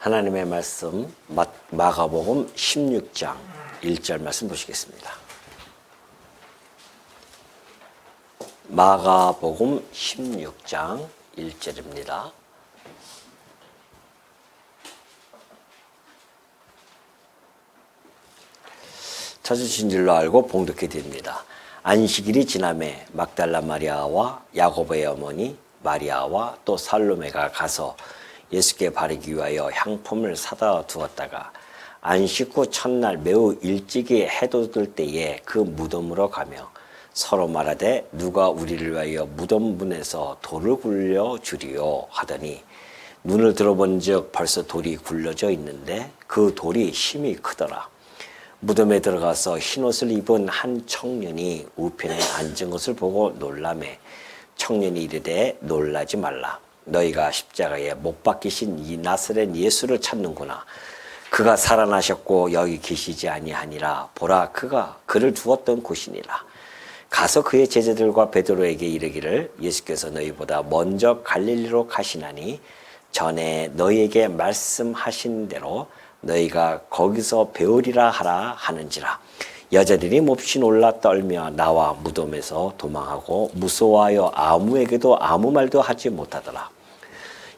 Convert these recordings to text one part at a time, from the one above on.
하나님의 말씀 마가복음 16장 1절 말씀 보시겠습니다. 마가복음 16장 1절입니다. 찾으신 줄로 알고 봉독해 드립니다. 안식일이 지나매 막달라 마리아와 야고보의 어머니 마리아와 또 살로메가 가서 예수께 바르기 위하여 향품을 사다 두었다가 안식 후 첫날 매우 일찍이 해돋을 때에 그 무덤으로 가며 서로 말하되 누가 우리를 위하여 무덤 문에서 돌을 굴려 주리요 하더니 눈을 들어본즉 벌써 돌이 굴려져 있는데 그 돌이 힘이 크더라. 무덤에 들어가서 흰옷을 입은 한 청년이 우편에 앉은 것을 보고 놀라매 청년이 이르되 놀라지 말라. 너희가 십자가에 못 박히신 이 나사렛 예수를 찾는구나. 그가 살아나셨고 여기 계시지 아니하니라. 보라, 그가 그를 두었던 곳이니라. 가서 그의 제자들과 베드로에게 이르기를 예수께서 너희보다 먼저 갈릴리로 가시나니 전에 너희에게 말씀하신 대로 너희가 거기서 배우리라 하라 하는지라. 여자들이 몹시 놀라 떨며 나와 무덤에서 도망하고 무서워하여 아무에게도 아무 말도 하지 못하더라.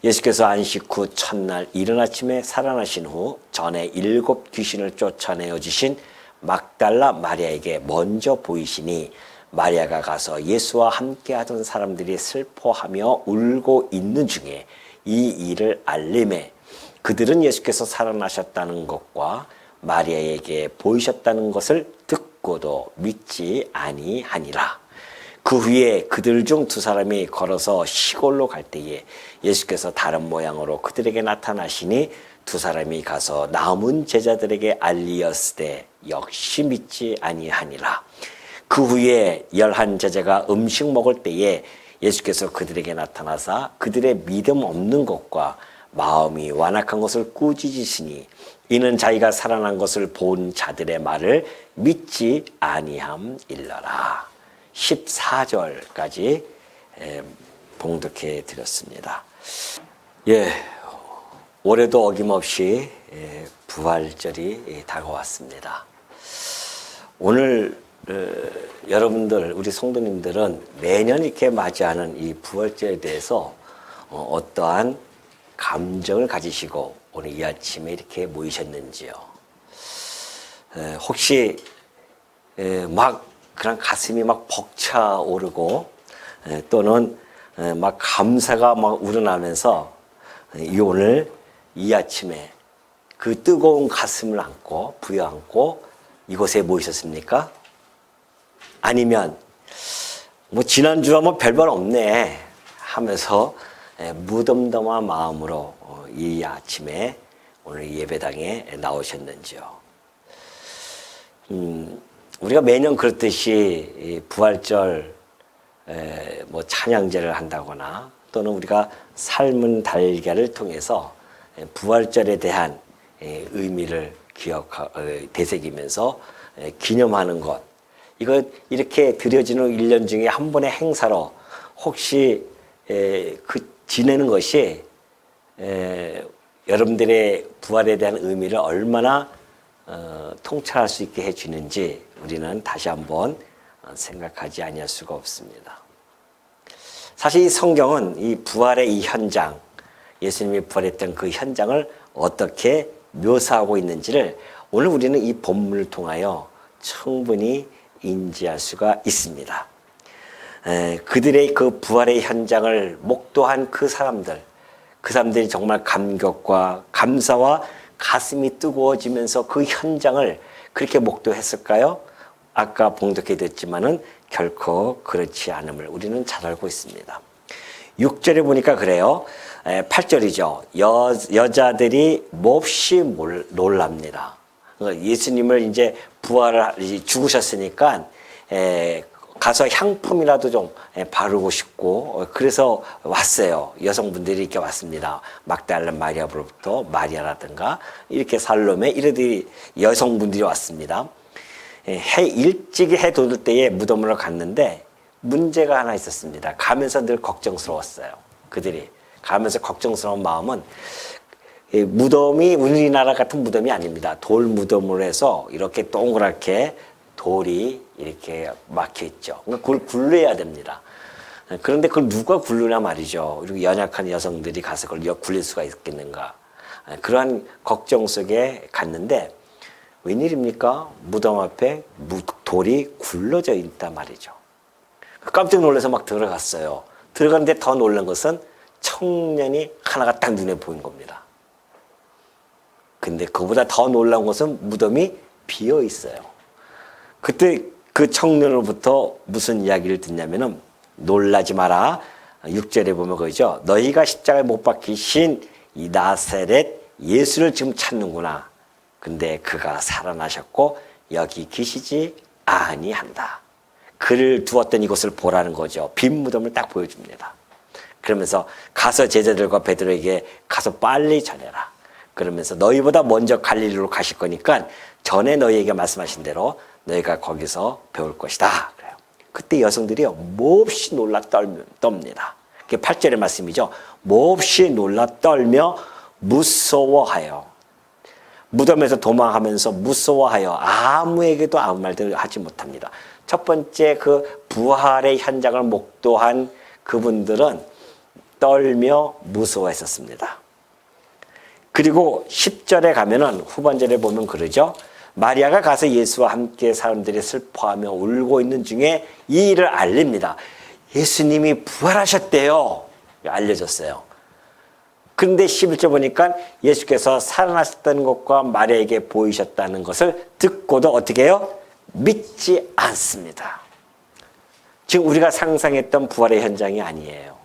예수께서 안식 후 첫날 이른 아침에 살아나신 후 전에 7 귀신을 쫓아내어 주신 막달라 마리아에게 먼저 보이시니 마리아가 가서 예수와 함께 하던 사람들이 슬퍼하며 울고 있는 중에 이 일을 알림해 그들은 예수께서 살아나셨다는 것과 마리아에게 보이셨다는 것을 듣고도 믿지 아니하니라. 그 후에 그들 중 2사람이 걸어서 시골로 갈 때에 예수께서 다른 모양으로 그들에게 나타나시니 2사람이 가서 남은 제자들에게 알리었으되 역시 믿지 아니하니라. 그 후에 11 제자가 음식 먹을 때에 예수께서 그들에게 나타나사 그들의 믿음 없는 것과 마음이 완악한 것을 꾸짖으시니 이는 자기가 살아난 것을 본 자들의 말을 믿지 아니함일러라. 14절까지 봉독해 드렸습니다. 올해도 어김없이 부활절이 다가왔습니다. 오늘 여러분들, 우리 성도님들은 매년 이렇게 맞이하는 이 부활절에 대해서 어떠한 감정을 가지시고 오늘 이 아침에 이렇게 모이셨는지요? 혹시 막 그냥 가슴이 막 벅차오르고 또는 막 감사가 막 우러나면서 오늘 이 아침에 그 뜨거운 가슴을 안고 부여안고 이곳에 모이셨습니까? 아니면 뭐 지난주와 뭐 별반 없네 하면서 무덤덤한 마음으로 이 아침에 오늘 예배당에 나오셨는지요? 우리가 매년 그렇듯이 부활절 뭐 찬양제를 한다거나 또는 우리가 삶은 달걀을 통해서 부활절에 대한 의미를 되새기면서 기념하는 것, 이거 이렇게 드려지는 1년 중에 한 번의 행사로 혹시 지내는 것이 여러분들의 부활에 대한 의미를 얼마나 통찰할 수 있게 해주는지 우리는 다시 한번 생각하지 아니할 수가 없습니다. 사실 이 성경은 이 부활의 이 현장, 예수님이 부활했던 그 현장을 어떻게 묘사하고 있는지를 오늘 우리는 이 본문을 통하여 충분히 인지할 수가 있습니다. 그들의 그 부활의 현장을 목도한 그 사람들이 정말 감격과 감사와 가슴이 뜨거워지면서 그 현장을 그렇게 목도했을까요? 아까 봉독해 드렸지만은 결코 그렇지 않음을 우리는 잘 알고 있습니다. 6절에 보니까 그래요. 8절이죠. 여자들이 몹시 놀랍니다. 예수님을 이제 죽으셨으니까 가서 향품이라도 좀 바르고 싶고 그래서 왔어요. 여성분들이 이렇게 왔습니다. 막달라 마리아로부터 마리아라든가 이렇게 살로메 이런 여성분들이 왔습니다. 일찍이 해 돋을 때에 무덤으로 갔는데 문제가 하나 있었습니다. 가면서 늘 걱정스러웠어요. 그들이 가면서 걱정스러운 마음은 이 무덤이 우리나라 같은 무덤이 아닙니다. 돌 무덤으로 해서 이렇게 동그랗게 돌이 이렇게 막혀 있죠. 그러니까 그걸 굴려야 됩니다. 그런데 그걸 누가 굴르냐 말이죠. 그리고 연약한 여성들이 가서 그걸 굴릴 수가 있겠는가. 그러한 걱정 속에 갔는데 웬일입니까? 무덤 앞에 돌이 굴러져 있단 말이죠. 깜짝 놀라서 막 들어갔어요. 들어갔는데 더 놀란 것은 청년이 하나가 딱 눈에 보인 겁니다. 근데 그보다 더 놀라운 것은 무덤이 비어 있어요. 그때 그 청년으로부터 무슨 이야기를 듣냐면은 놀라지 마라. 6절에 보면 그러죠. 너희가 십자가에 못 박히신 이 나사렛 예수를 지금 찾는구나. 근데 그가 살아나셨고 여기 계시지 아니한다. 그를 두었던 이곳을 보라는 거죠. 빈 무덤을 딱 보여줍니다. 그러면서 가서 제자들과 베드로에게 가서 빨리 전해라. 그러면서 너희보다 먼저 갈릴리로 가실 거니까 전에 너희에게 말씀하신 대로 너희가 거기서 배울 것이다. 그래요. 그때 여성들이요 몹시 놀라 떱니다. 그게 8절의 말씀이죠. 몹시 놀라 떨며 무서워하여. 무덤에서 도망하면서 무서워하여 아무에게도 아무 말도 하지 못합니다. 첫 번째 그 부활의 현장을 목도한 그분들은 떨며 무서워했었습니다. 그리고 10절에 가면은 후반절에 보면 그러죠. 마리아가 가서 예수와 함께 사람들이 슬퍼하며 울고 있는 중에 이 일을 알립니다. 예수님이 부활하셨대요. 알려졌어요. 그런데 11절 보니까 예수께서 살아나셨다는 것과 마리아에게 보이셨다는 것을 듣고도 어떻게 해요? 믿지 않습니다. 지금 우리가 상상했던 부활의 현장이 아니에요.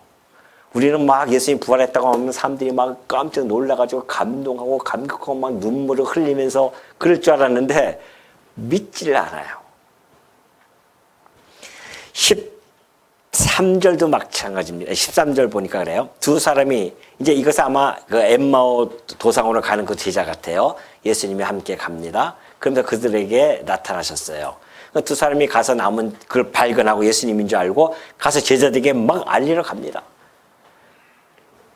우리는 막 예수님 부활했다고 하면 사람들이 막 깜짝 놀라가지고 감동하고 감격하고 막 눈물을 흘리면서 그럴 줄 알았는데 믿지를 않아요. 13절도 마찬가지입니다. 13절 보니까 그래요. 두 사람이 이제 이것은 아마 그 엠마오 도상으로 가는 그 제자 같아요. 예수님이 함께 갑니다. 그러면서 그들에게 나타나셨어요. 두 사람이 가서 남은 그걸 발견하고 예수님인 줄 알고 가서 제자들에게 막 알리러 갑니다.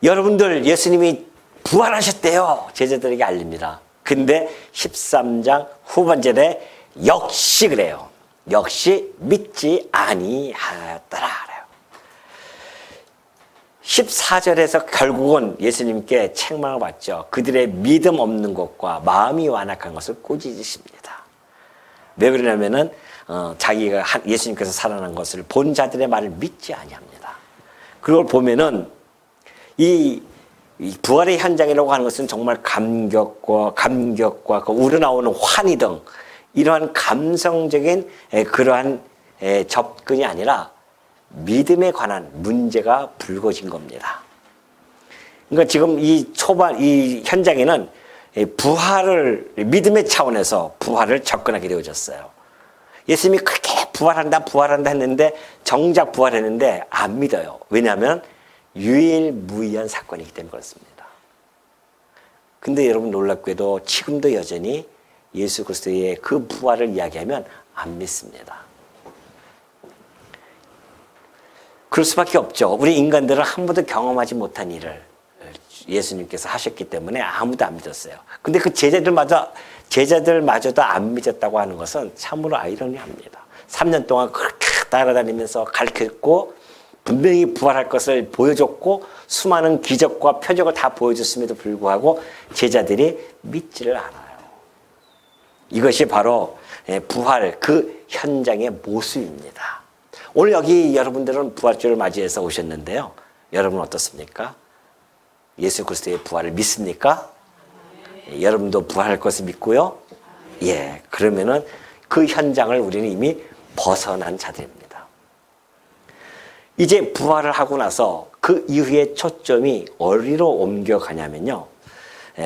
여러분들 예수님이 부활하셨대요. 제자들에게 알립니다. 근데 13장 후반절에 역시 그래요. 역시 믿지 아니하였더라. 14절에서 결국은 예수님께 책망을 받죠. 그들의 믿음 없는 것과 마음이 완악한 것을 꾸짖으십니다. 왜 그러냐면은 자기가 예수님께서 살아난 것을 본 자들의 말을 믿지 아니합니다. 그걸 보면은 이 부활의 현장이라고 하는 것은 정말 감격과 그 우러나오는 환희 등 이러한 감성적인 그러한 접근이 아니라 믿음에 관한 문제가 불거진 겁니다. 그러니까 지금 이 현장에는 부활을 믿음의 차원에서 부활을 접근하게 되어졌어요. 예수님이 그렇게 부활한다 했는데 정작 부활했는데 안 믿어요. 왜냐하면 유일무이한 사건이기 때문에 그렇습니다. 근데 여러분 놀랍게도 지금도 여전히 예수 그리스도의 그 부활을 이야기하면 안 믿습니다. 그럴 수밖에 없죠. 우리 인간들은 한 번도 경험하지 못한 일을 예수님께서 하셨기 때문에 아무도 안 믿었어요. 근데 그 제자들마저도 안 믿었다고 하는 것은 참으로 아이러니합니다. 3년 동안 그렇게 따라다니면서 가르쳤고 분명히 부활할 것을 보여줬고 수많은 기적과 표적을 다 보여줬음에도 불구하고 제자들이 믿지를 않아요. 이것이 바로 부활 그 현장의 모습입니다. 오늘 여기 여러분들은 부활주를 맞이해서 오셨는데요. 여러분 어떻습니까? 예수 그리스도의 부활을 믿습니까? 여러분도 부활할 것을 믿고요. 예, 그러면은 그 현장을 우리는 이미 벗어난 자들입니다. 이제 부활을 하고 나서 그 이후에 초점이 어디로 옮겨가냐면요.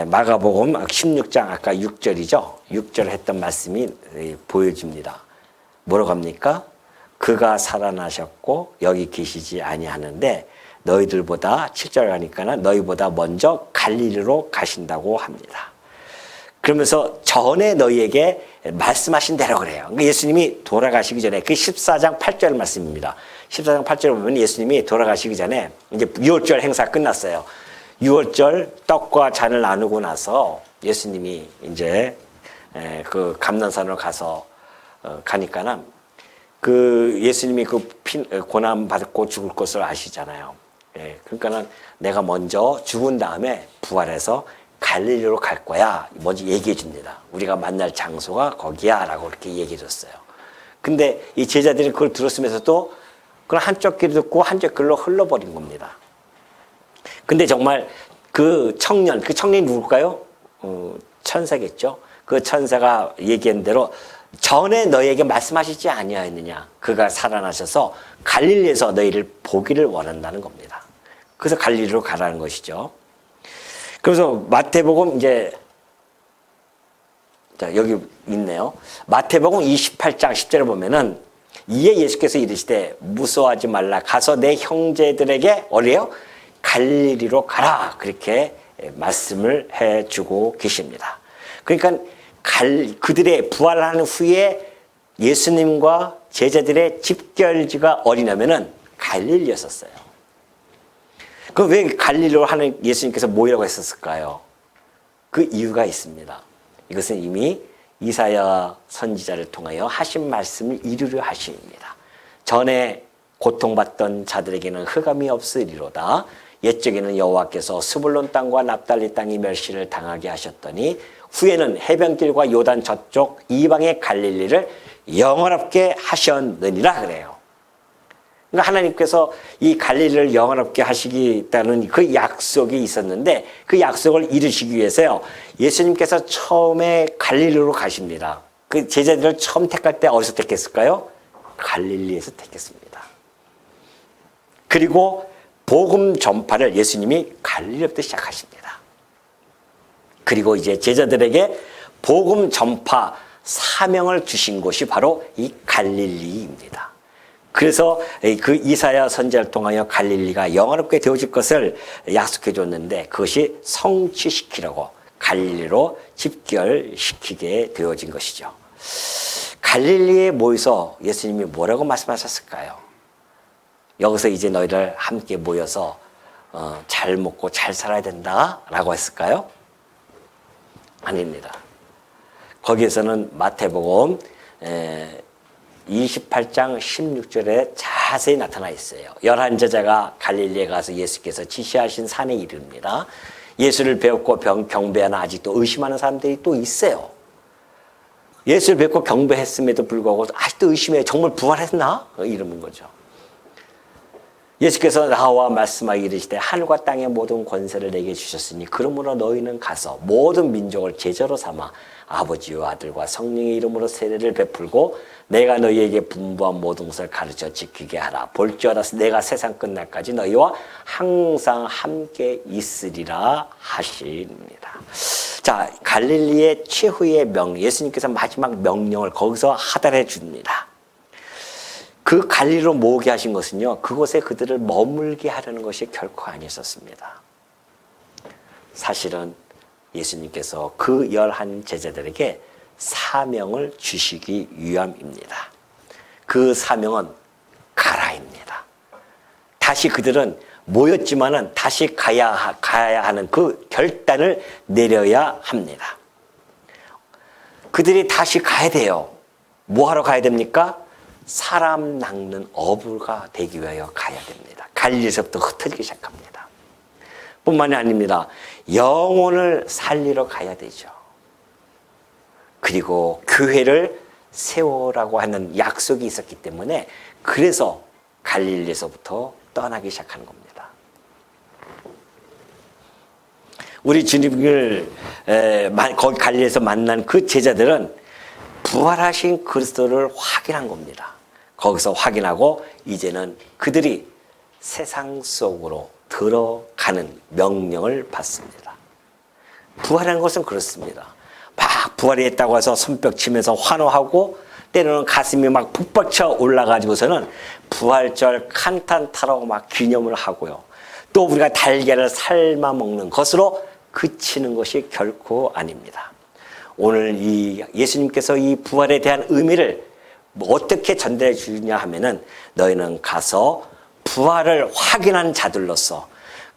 마가복음 16장 아까 6절이죠. 6절 했던 말씀이 보여집니다. 뭐라고 합니까? 그가 살아나셨고 여기 계시지 아니하는데 너희들보다 7절 가니까는 너희보다 먼저 갈릴리로 가신다고 합니다. 그러면서 전에 너희에게 말씀하신 대로 그래요. 그러니까 예수님이 돌아가시기 전에 그 14장 8절 말씀입니다. 14장 8절 보면 예수님이 돌아가시기 전에 이제 6월절 행사 끝났어요. 유월절 떡과 잔을 나누고 나서 예수님이 이제 그 감난산으로 가서 가니까는 그 예수님이 그 고난 받고 죽을 것을 아시잖아요. 그러니까는 내가 먼저 죽은 다음에 부활해서 갈릴리로 갈 거야. 먼저 얘기해 줍니다. 우리가 만날 장소가 거기야 라고 이렇게 얘기해 줬어요. 근데 이 제자들이 그걸 들었으면서도 그걸 한쪽 귀로 듣고 한쪽 귀로 흘러버린 겁니다. 근데 정말 그 청년이 누굴까요? 천사겠죠. 그 천사가 얘기한 대로 전에 너희에게 말씀하시지 아니하였느냐. 그가 살아나셔서 갈릴리에서 너희를 보기를 원한다는 겁니다. 그래서 갈릴리로 가라는 것이죠. 그래서 마태복음 이제 자 여기 있네요. 마태복음 28장 10절에 보면은 이에 예수께서 이르시되 무서워하지 말라. 가서 내 형제들에게 어래요? 갈릴리로 가라. 그렇게 말씀을 해주고 계십니다. 그러니까 그들의 부활하는 후에 예수님과 제자들의 집결지가 어디냐면은 갈릴리였었어요. 그 왜 갈릴리로 하는 예수님께서 모이라고 했었을까요? 그 이유가 있습니다. 이것은 이미 이사야 선지자를 통하여 하신 말씀을 이루려 하심입니다. 전에 고통받던 자들에게는 흑암이 없으리로다. 옛적에는 여호와께서 스불론 땅과 납달리 땅이 멸시를 당하게 하셨더니 후에는 해변길과 요단 저쪽 이방의 갈릴리를 영원롭게 하셨느니라 그래요. 그러니까 하나님께서 이 갈릴리를 영원롭게 하시겠다는 그 약속이 있었는데 그 약속을 이루시기 위해서요. 예수님께서 처음에 갈릴리로 가십니다. 그 제자들을 처음 택할 때 어디서 택했을까요? 갈릴리에서 택했습니다. 그리고 복음 전파를 예수님이 갈릴리부터 시작하십니다. 그리고 이제 제자들에게 복음 전파 사명을 주신 곳이 바로 이 갈릴리입니다. 그래서 그 이사야 선지자를 통하여 갈릴리가 영원롭게 되어질 것을 약속해 줬는데 그것이 성취시키려고 갈릴리로 집결시키게 되어진 것이죠. 갈릴리에 모여서 예수님이 뭐라고 말씀하셨을까요? 여기서 이제 너희들 함께 모여서 잘 먹고 잘 살아야 된다라고 했을까요? 아닙니다. 거기에서는 마태복음 28장 16절에 자세히 나타나 있어요. 11제자가 갈릴리에 가서 예수께서 지시하신 산에 이릅니다. 예수를 배웠고 경배하는 아직도 의심하는 사람들이 또 있어요. 예수를 뵙고 경배했음에도 불구하고 아직도 의심해. 정말 부활했나? 이러는 거죠. 예수께서 나와 말씀하기 이르시되 하늘과 땅의 모든 권세를 내게 주셨으니 그러므로 너희는 가서 모든 민족을 제자로 삼아 아버지와 아들과 성령의 이름으로 세례를 베풀고 내가 너희에게 분부한 모든 것을 가르쳐 지키게 하라. 볼지어다 내가 세상 끝날까지 너희와 항상 함께 있으리라 하십니다. 자, 갈릴리의 최후의 예수님께서 마지막 명령을 거기서 하달해 줍니다. 그 갈릴리로 모으게 하신 것은요, 그곳에 그들을 머물게 하려는 것이 결코 아니었습니다. 사실은 예수님께서 그 11 제자들에게 사명을 주시기 위함입니다. 그 사명은 가라입니다. 다시 그들은 모였지만은 다시 가야 하는 그 결단을 내려야 합니다. 그들이 다시 가야 돼요. 뭐 하러 가야 됩니까? 사람 낚는 어부가 되기 위하여 가야 됩니다. 갈릴리에서부터 흩어지기 시작합니다. 뿐만이 아닙니다. 영혼을 살리러 가야 되죠. 그리고 교회를 세우라고 하는 약속이 있었기 때문에 그래서 갈릴리에서부터 떠나기 시작하는 겁니다. 우리 주님을 거기 갈릴리에서 만난 그 제자들은 부활하신 그리스도를 확인한 겁니다. 거기서 확인하고 이제는 그들이 세상 속으로 들어가는 명령을 받습니다. 부활하는 것은 그렇습니다. 막 부활이 했다고 해서 손뼉 치면서 환호하고 때로는 가슴이 막 북받쳐 올라가지고서는 부활절 칸탄 타러 막 기념을 하고요. 또 우리가 달걀을 삶아 먹는 것으로 그치는 것이 결코 아닙니다. 오늘 이 예수님께서 이 부활에 대한 의미를 어떻게 전달해 주냐 하면은 너희는 가서 부활을 확인한 자들로서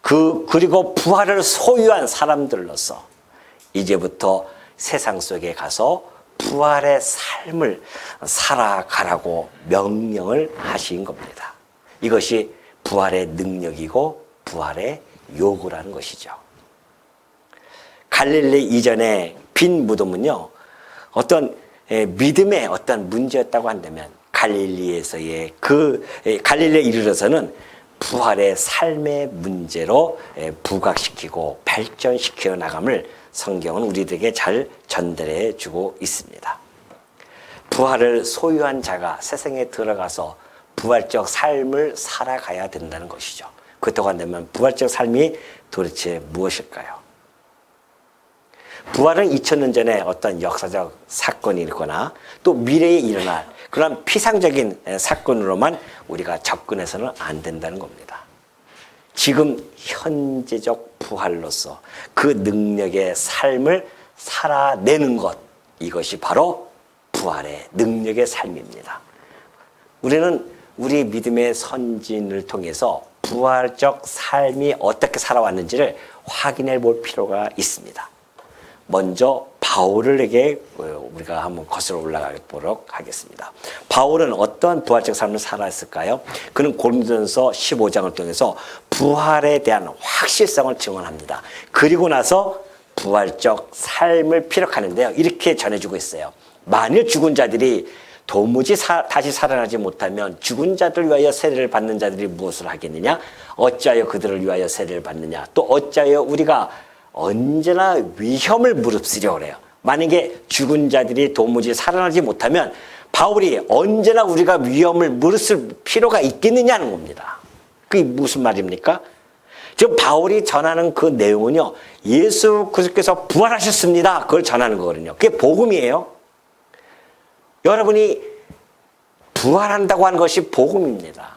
그리고 부활을 소유한 사람들로서 이제부터 세상 속에 가서 부활의 삶을 살아가라고 명령을 하신 겁니다. 이것이 부활의 능력이고 부활의 요구라는 것이죠. 갈릴리 이전의 빈 무덤은요, 어떤 믿음의 어떤 문제였다고 한다면 갈릴리에서의 갈릴리에 이르러서는 부활의 삶의 문제로 부각시키고 발전시켜 나감을 성경은 우리들에게 잘 전달해 주고 있습니다. 부활을 소유한 자가 세상에 들어가서 부활적 삶을 살아가야 된다는 것이죠. 그렇다고 한다면 부활적 삶이 도대체 무엇일까요? 부활은 2000년 전에 어떤 역사적 사건이 있거나 또 미래에 일어날 그런 피상적인 사건으로만 우리가 접근해서는 안 된다는 겁니다. 지금 현재적 부활로서 그 능력의 삶을 살아내는 것, 이것이 바로 부활의 능력의 삶입니다. 우리는 우리 믿음의 선진을 통해서 부활적 삶이 어떻게 살아왔는지를 확인해 볼 필요가 있습니다. 먼저 바울에게 우리가 한번 거슬러 올라가 보도록 하겠습니다. 바울은 어떤 부활적 삶을 살았을까요? 그는 고린도전서 15장을 통해서 부활에 대한 확실성을 증언합니다. 그리고 나서 부활적 삶을 피력하는데요, 이렇게 전해주고 있어요. 만일 죽은 자들이 도무지 다시 살아나지 못하면 죽은 자들 위하여 세례를 받는 자들이 무엇을 하겠느냐? 어찌하여 그들을 위하여 세례를 받느냐? 또 어찌하여 우리가 언제나 위험을 무릅쓰려 그래요. 만약에 죽은 자들이 도무지 살아나지 못하면 바울이 언제나 우리가 위험을 무릅쓸 필요가 있겠느냐는 겁니다. 그게 무슨 말입니까? 지금 바울이 전하는 그 내용은요, 예수 그리스도께서 부활하셨습니다, 그걸 전하는 거거든요. 그게 복음이에요. 여러분이 부활한다고 하는 것이 복음입니다.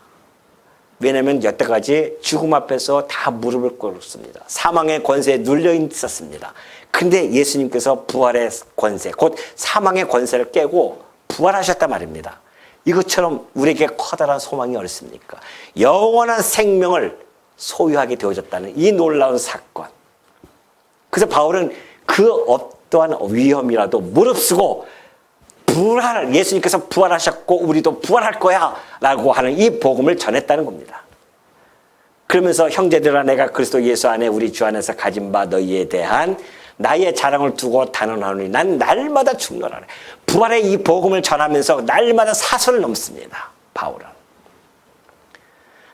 왜냐하면 여태까지 죽음 앞에서 다 무릎을 꿇었습니다. 사망의 권세에 눌려 있었습니다. 근데 예수님께서 부활의 권세, 곧 사망의 권세를 깨고 부활하셨단 말입니다. 이것처럼 우리에게 커다란 소망이 어딨습니까? 영원한 생명을 소유하게 되어졌다는 이 놀라운 사건. 그래서 바울은 그 어떠한 위험이라도 무릅쓰고 예수님께서 부활하셨고 우리도 부활할 거야 라고 하는 이 복음을 전했다는 겁니다. 그러면서 형제들아, 내가 그리스도 예수 안에 우리 주 안에서 가진 바 너희에 대한 나의 자랑을 두고 단언하노니 난 날마다 죽노라. 부활의 이 복음을 전하면서 날마다 사선을 넘습니다, 바울은.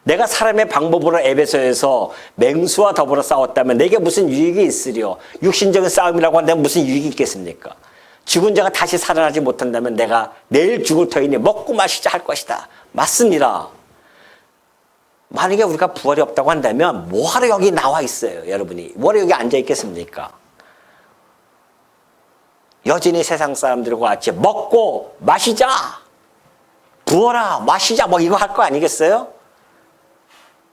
내가 사람의 방법으로 에베소에서 맹수와 더불어 싸웠다면 내게 무슨 유익이 있으리요? 육신적인 싸움이라고 한다면 무슨 유익이 있겠습니까? 죽은 자가 다시 살아나지 못한다면 내가 내일 죽을 터이니 먹고 마시자 할 것이다. 맞습니다. 만약에 우리가 부활이 없다고 한다면 뭐하러 여기 나와 있어요, 여러분이? 뭐하러 여기 앉아 있겠습니까? 여전히 세상 사람들과 같이 먹고 마시자, 부어라 마시자, 뭐 이거 할 거 아니겠어요?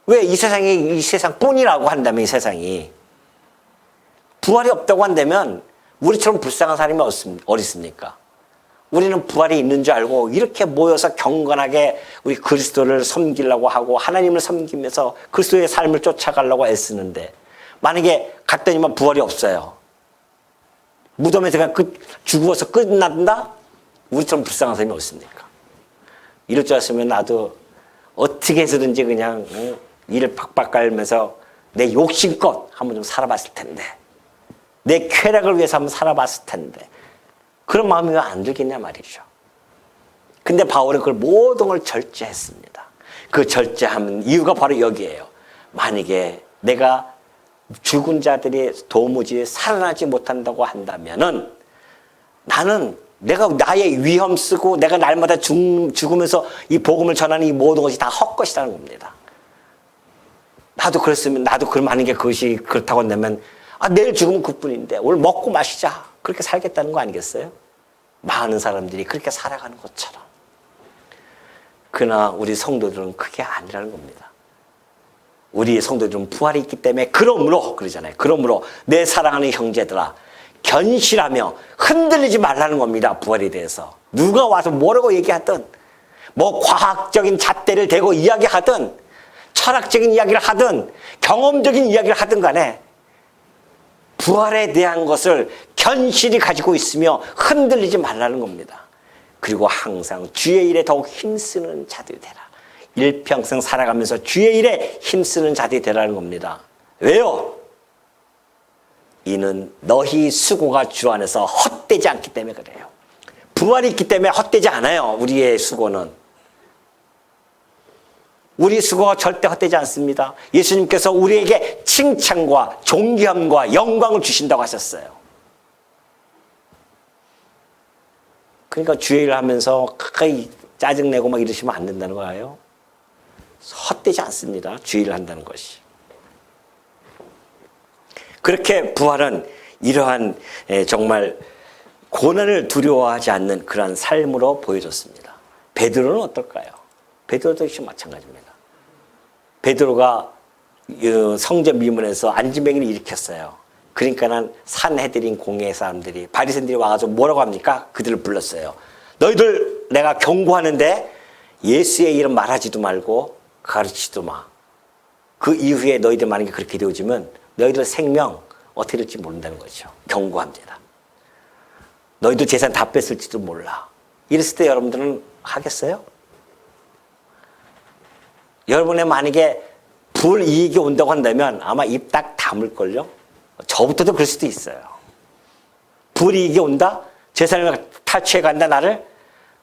왜 이 세상뿐이라고 한다면, 이 세상이 부활이 없다고 한다면 우리처럼 불쌍한 사람이 어디 있습니까? 우리는 부활이 있는 줄 알고 이렇게 모여서 경건하게 우리 그리스도를 섬기려고 하고 하나님을 섬기면서 그리스도의 삶을 쫓아가려고 애쓰는데 만약에 갔더니만 부활이 없어요. 무덤에서 그냥 죽어서 끝난다? 우리처럼 불쌍한 사람이 어디 있습니까? 이럴 줄 알았으면 나도 어떻게 해서든지 그냥 일을 팍팍 깔면서 내 욕심껏 한번 좀 살아봤을 텐데, 내 쾌락을 위해서 한번 살아봤을 텐데, 그런 마음이 왜 안 들겠냐 말이죠. 근데 바울은 그걸 모든 걸 절제했습니다. 그 절제하는 이유가 바로 여기에요. 만약에 내가 죽은 자들이 도무지 살아나지 못한다고 한다면은 나는 내가 나의 위험 쓰고 내가 날마다 죽으면서 이 복음을 전하는 이 모든 것이 다 헛것이라는 겁니다. 나도 그랬으면, 나도 그럼 만약에 그것이 그렇다고 한다면 내일 죽으면 그뿐인데 오늘 먹고 마시자, 그렇게 살겠다는 거 아니겠어요? 많은 사람들이 그렇게 살아가는 것처럼. 그러나 우리 성도들은 그게 아니라는 겁니다. 우리 성도들은 부활이 있기 때문에 그러므로 그러잖아요. 그러므로 내 사랑하는 형제들아, 견실하며 흔들리지 말라는 겁니다. 부활에 대해서 누가 와서 뭐라고 얘기하든, 뭐 과학적인 잣대를 대고 이야기하든 철학적인 이야기를 하든 경험적인 이야기를 하든 간에 부활에 대한 것을 견실히 가지고 있으며 흔들리지 말라는 겁니다. 그리고 항상 주의 일에 더욱 힘쓰는 자들이 되라. 일평생 살아가면서 주의 일에 힘쓰는 자들이 되라는 겁니다. 왜요? 이는 너희 수고가 주 안에서 헛되지 않기 때문에 그래요. 부활이 있기 때문에 헛되지 않아요. 우리의 수고는. 우리 수고가 절대 헛되지 않습니다. 예수님께서 우리에게 칭찬과 존귀함과 영광을 주신다고 하셨어요. 그러니까 주의 일을 하면서 가까이 짜증내고 막 이러시면 안 된다는 거예요. 헛되지 않습니다. 주의 일을 한다는 것이. 그렇게 부활은 이러한 정말 고난을 두려워하지 않는 그러한 삶으로 보여줬습니다. 베드로는 어떨까요? 베드로도 역시 마찬가지입니다. 베드로가 성전 미문에서 안진뱅이를 일으켰어요. 그러니까는 산헤드린 공회 사람들이 바리새인들이 와가지고 뭐라고 합니까? 그들을 불렀어요. 너희들 내가 경고하는데 예수의 이름 말하지도 말고 가르치지도 마. 그 이후에 너희들 만약에 그렇게 되어지면 너희들 생명 어떻게 될지 모른다는 거죠. 경고합니다. 너희들 재산 다 뺐을지도 몰라. 이랬을 때 여러분들은 하겠어요? 여러분의 만약에 불이익이 온다고 한다면 아마 입 딱 다물걸요? 저부터도 그럴 수도 있어요. 불이익이 온다? 재산을 탈취해 간다 나를?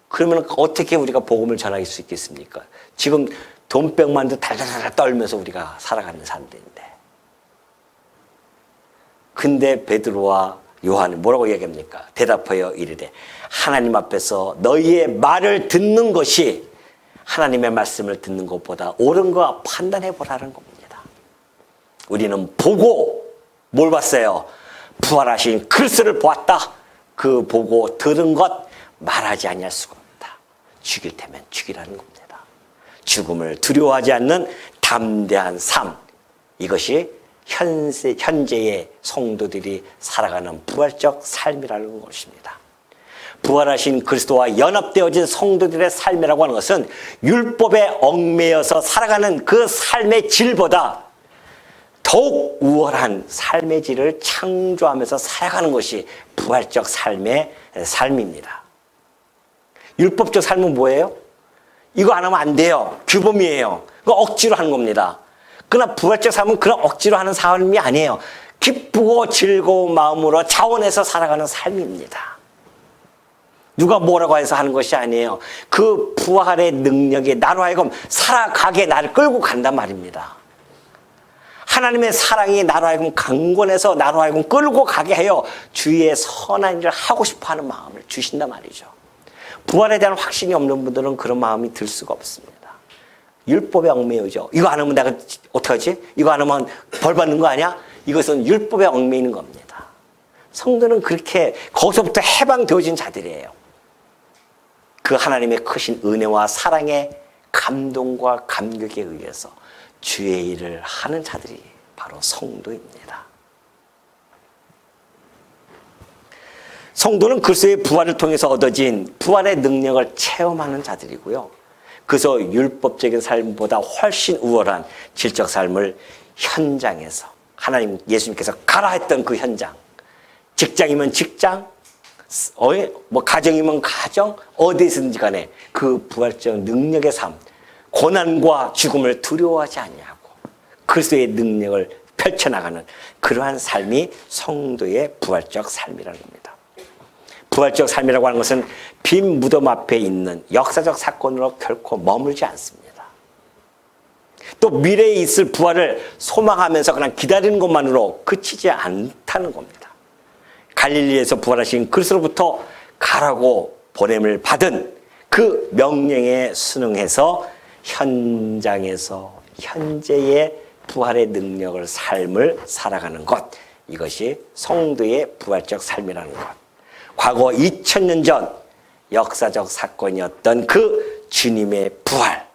그러면 어떻게 우리가 복음을 전할 수 있겠습니까? 지금 돈병만도 달달달 떨면서 우리가 살아가는 사람들인데. 근데 베드로와 요한은 뭐라고 얘기합니까? 대답하여 이르되 하나님 앞에서 너희의 말을 듣는 것이 하나님의 말씀을 듣는 것보다 옳은 거 판단해 보라는 겁니다. 우리는 보고 뭘 봤어요? 부활하신 그리스도를 보았다. 그 보고 들은 것 말하지 아니할 수가 없다. 죽일 테면 죽이라는 겁니다. 죽음을 두려워하지 않는 담대한 삶. 이것이 현재의 성도들이 살아가는 부활적 삶이라는 것입니다. 부활하신 그리스도와 연합되어진 성도들의 삶이라고 하는 것은 율법에 얽매여서 살아가는 그 삶의 질보다 더욱 우월한 삶의 질을 창조하면서 살아가는 것이 부활적 삶의 삶입니다. 율법적 삶은 뭐예요? 이거 안 하면 안 돼요. 규범이에요. 그거 억지로 하는 겁니다. 그러나 부활적 삶은 그런 억지로 하는 삶이 아니에요. 기쁘고 즐거운 마음으로 자원해서 살아가는 삶입니다. 누가 뭐라고 해서 하는 것이 아니에요. 그 부활의 능력이 나로 하여금 살아가게 나를 끌고 간단 말입니다. 하나님의 사랑이 나로 하여금 강권해서 나로 하여금 끌고 가게 해요. 주위의 선한 일을 하고 싶어하는 마음을 주신단 말이죠. 부활에 대한 확신이 없는 분들은 그런 마음이 들 수가 없습니다. 율법에 얽매이죠. 이거 안 하면 내가 어떡하지? 이거 안 하면 벌 받는 거 아니야? 이것은 율법에 얽매이는 겁니다. 성도는 그렇게 거기서부터 해방되어진 자들이에요. 그 하나님의 크신 은혜와 사랑의 감동과 감격에 의해서 주의 일을 하는 자들이 바로 성도입니다. 성도는 그리스도의 부활을 통해서 얻어진 부활의 능력을 체험하는 자들이고요. 그래서 율법적인 삶보다 훨씬 우월한 질적 삶을 현장에서 하나님 예수님께서 가라 했던 그 현장, 직장이면 직장, 뭐 가정이면 가정, 어디서든지 간에 그 부활적 능력의 삶, 고난과 죽음을 두려워하지 아니하고 그리스도의 능력을 펼쳐나가는 그러한 삶이 성도의 부활적 삶이라는 겁니다. 부활적 삶이라고 하는 것은 빈 무덤 앞에 있는 역사적 사건으로 결코 머물지 않습니다. 또 미래에 있을 부활을 소망하면서 그냥 기다리는 것만으로 그치지 않다는 겁니다. 갈릴리에서 부활하신 그리스도로부터 가라고 보냄을 받은 그 명령에 순응해서 현장에서 현재의 부활의 능력을 삶을 살아가는 것, 이것이 성도의 부활적 삶이라는 것. 과거 2000년 전 역사적 사건이었던 그 주님의 부활,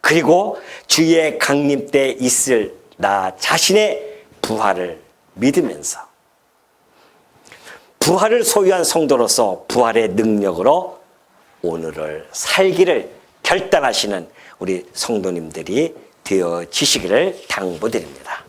그리고 주의 강림 때 있을 나 자신의 부활을 믿으면서 부활을 소유한 성도로서 부활의 능력으로 오늘을 살기를 결단하시는 우리 성도님들이 되어지시기를 당부드립니다.